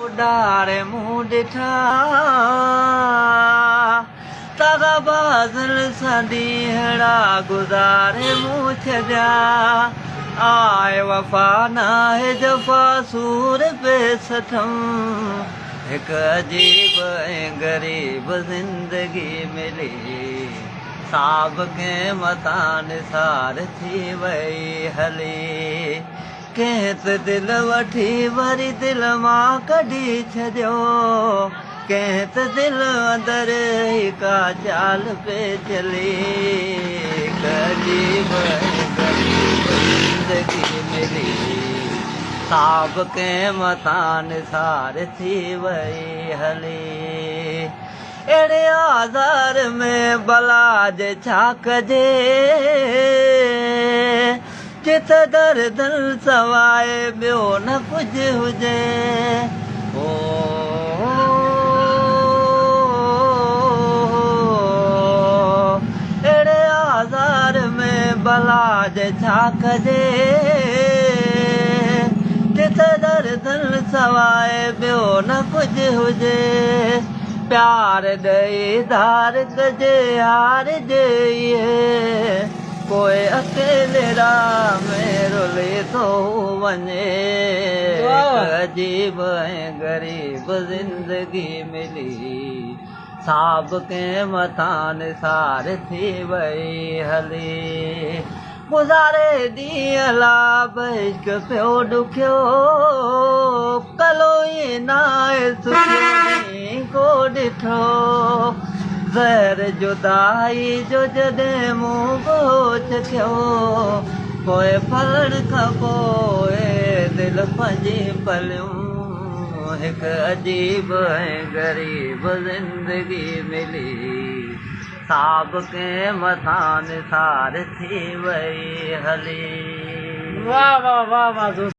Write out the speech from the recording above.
उडारे मुंह ॾिठा तागा बाज़ल सदीहड़ा गुज़ारे मुंह छॾिया आए वफ़ा नाहे जफ़ा सूर पे सठम हिकु अजीब ऐं ग़रीब ज़िंदगी मिली साब कंहिं मथां निसार थी वई हली कंहिं त दिलि वठी वरी दिलि मां कढी छॾियो कंहिं त दिलि अंदरि ई का चाल पे चली अजीब ग़रीब ज़िंदगी मिली साब कंहिं मथां निसार थी वई हली अहिड़े आज़ार में भला जे छा कजे जित दर्द सवाइ ॿियो न कुझु हुजे ओ अहिड़े आज़ार में भला जे छा कजे जित दर्द सवाइ ॿियो न कुझु हुजे प्यार ॾेई धार कजे हार ॾेई कोई अकेले राह में रुले थो वञे अजीब ऐं ग़रीब ज़िंदगी मिली साब कंहिं मथां निसार थी वई हली गुज़ारे ॾींहं लाभ इश्क पियो ॾुखियो कलो ई नाहे सुठी को ॾिठो ज़हर जुदाई जो जॾहिं मूं गोच थियो पोइ फलण खां पोइ दिलि पंहिंजी पलियूं हिकु अजीब ऐं ग़रीब ज़िंदगी मिली साब कंहिं मथां निसार थी वई हली वाह वाह वाह वाह